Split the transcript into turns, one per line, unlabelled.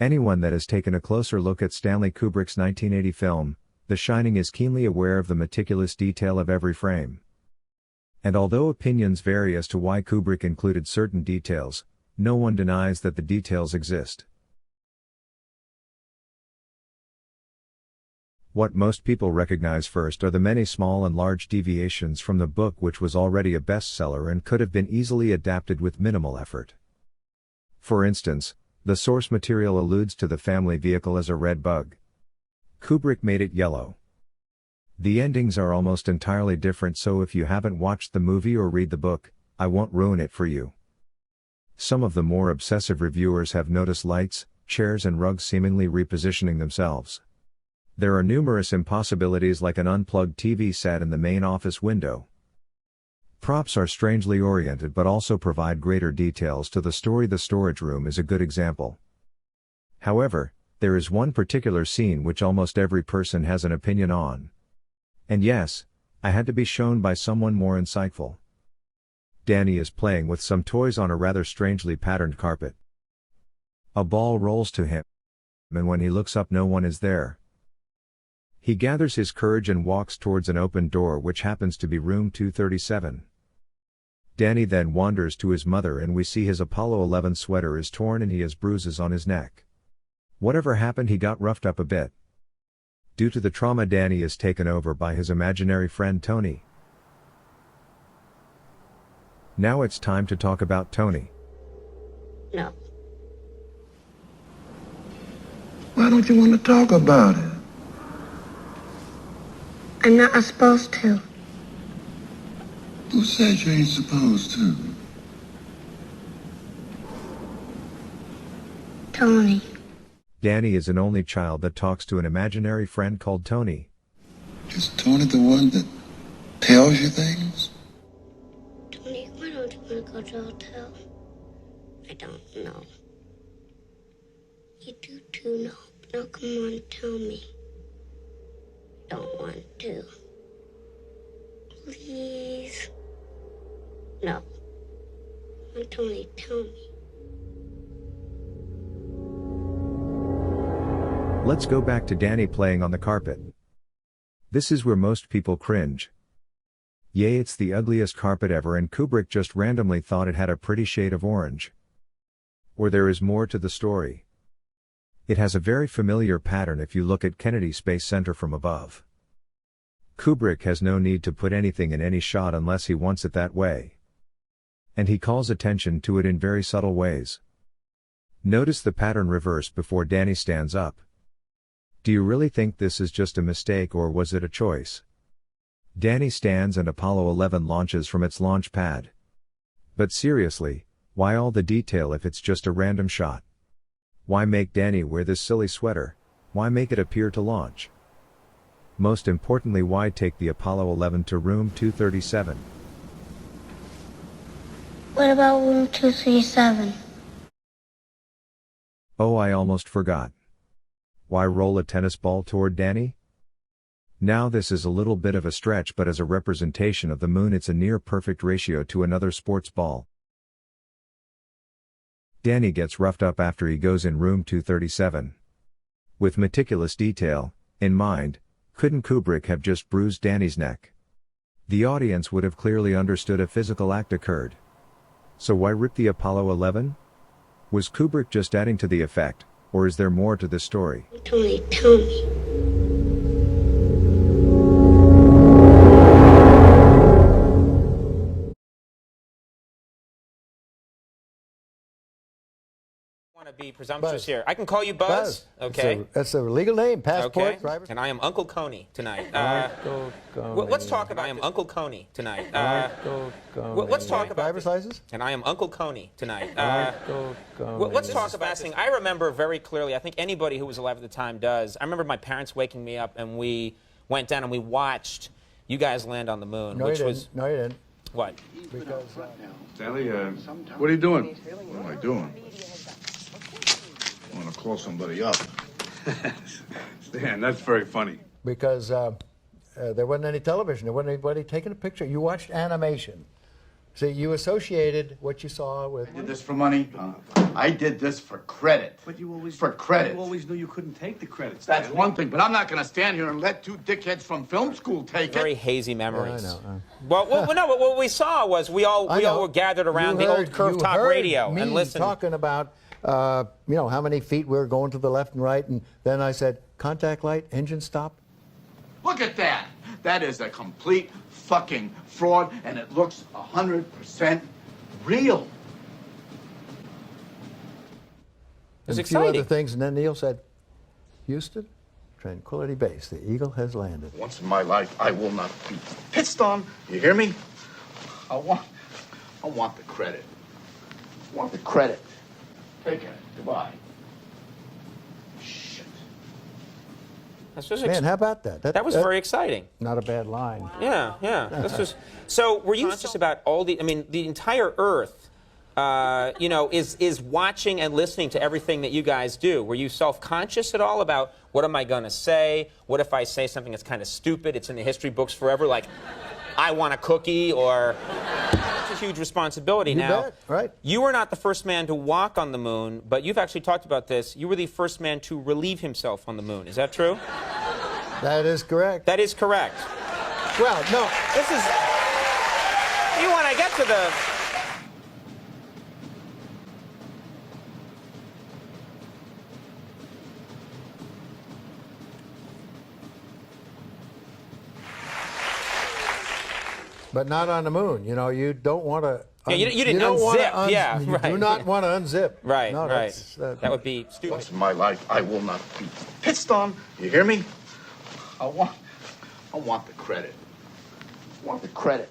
Anyone that has taken a closer look at Stanley Kubrick's 1980 film, The Shining, is keenly aware of the meticulous detail of every frame. And although opinions vary as to why Kubrick included certain details, no one denies that the details exist. What most people recognize first are the many small and large deviations from the book, which was already a bestseller and could have been easily adapted with minimal effort. For instance, the source material alludes to the family vehicle as a red bug. Kubrick made it yellow. The endings are almost entirely different, so if you haven't watched the movie or read the book, I won't ruin it for you. Some of the more obsessive reviewers have noticed lights, chairs and rugs seemingly repositioning themselves. There are numerous impossibilities, like an unplugged TV set in the main office window. Props are strangely oriented but also provide greater details to the story. The storage room is a good example. However, there is one particular scene which almost every person has an opinion on. And yes, I had to be shown by someone more insightful. Danny is playing with some toys on a rather strangely patterned carpet. A ball rolls to him, and when he looks up, no one is there. He gathers his courage and walks towards an open door, which happens to be room 237. Danny then wanders to his mother, and we see his Apollo 11 sweater is torn and he has bruises on his neck. Whatever happened, he got roughed up a bit. Due to the trauma, Danny is taken over by his imaginary friend Tony. Now it's time to talk about Tony.
No.
Why don't you want to talk about it?
I'm not supposed to.
Who said you ain't supposed to?
Tony.
Danny is an only child that talks to an imaginary friend called Tony.
Is Tony the one that tells you things?
Tony, why don't you want to go to the hotel? I don't know. You do too know. Now come on, tell me. Don't want to. Please. No. Tony, tell me.
Let's go back to Danny playing on the carpet. This is where most people cringe. Yay, it's the ugliest carpet ever, and Kubrick just randomly thought it had a pretty shade of orange. Or there is more to the story. It has a very familiar pattern if you look at Kennedy Space Center from above. Kubrick has no need to put anything in any shot unless he wants it that way. And he calls attention to it in very subtle ways. Notice the pattern reversed before Danny stands up. Do you really think this is just a mistake, or was it a choice? Danny stands and Apollo 11 launches from its launch pad. But seriously, why all the detail if it's just a random shot? Why make Danny wear this silly sweater? Why make it appear to launch? Most importantly, why take the Apollo 11 to room 237?
What about room 237?
Oh, I almost forgot. Why roll a tennis ball toward Danny? Now this is a little bit of a stretch, but as a representation of the moon it's a near perfect ratio to another sports ball. Danny gets roughed up after he goes in room 237. With meticulous detail in mind, couldn't Kubrick have just bruised Danny's neck? The audience would have clearly understood a physical act occurred. So why rip the Apollo 11? Was Kubrick just adding to the effect, or is there more to this story?
Tony, tell me.
To be presumptuous Buzz. Here. I can call you Buzz. Okay.
That's a legal name. Passport,
okay.
driver's.
And I am Uncle Coney tonight.
Uncle Coney.
Let's talk about. I am Uncle Coney tonight.
Uncle Coney.
Let's talk about
driver's license.
And I am Uncle Coney tonight.
Uncle Coney.
Let's talk about this thing. I remember very clearly. I think anybody who was alive at the time does. I remember my parents waking me up, and we went down and we watched you guys land on the moon,
No,
which
you
was
didn't. No, you didn't.
what?
Because
Stanley, what are you doing? What am I doing? I want to call somebody up.
Stan, that's very funny.
because there wasn't any television. There wasn't anybody taking a picture. You watched animation. See, you associated what you saw with.
Did this for money? I did this for credit.
But you always
For credit.
You always knew you couldn't take the credits.
That's one thing, but I'm not going to stand here and let two dickheads from film school take
Very
it.
hazy memories.
I know.
Well, no, what we saw was we all were gathered around the old Curve Talk radio and listened.
Talking about, you know, how many feet we were going to the left and right, and then I said, contact light, engine stop.
Look at that. That is a complete fucking fraud, and it looks 100% real.
It's
And a few
exciting.
other things, and then Neil said, Houston, Tranquility Base, the Eagle has landed.
Once in my life, I will not be pissed on. You hear me? I want the credit. I want the credit. Take it. Goodbye. Shit.
This was
Man, how about that?
that was very exciting.
Not a bad line.
Yeah. This was so. Were you conscious about all the? I mean, the entire Earth, you know, is watching and listening to everything that you guys do. Were you self-conscious at all about what am I going to say? What if I say something that's kind of stupid? It's in the history books forever, like I want a cookie, or it's a huge responsibility.
You
Now,
bet, right.
you were not the first man to walk on the moon, but you've actually talked about this. You were the first man to relieve himself on the moon. Is that true?
That is correct.
That is correct.
Well, no.
This is. You want to get to the.
But not on the moon. You know, you don't want to.
Yeah, you didn't unzip. Yeah,
you
right.
do not want to unzip.
Right,
No,
right.
that's,
That would be stupid.
Once in my life, I will not be pissed on. You hear me? I want the credit. I want the credit.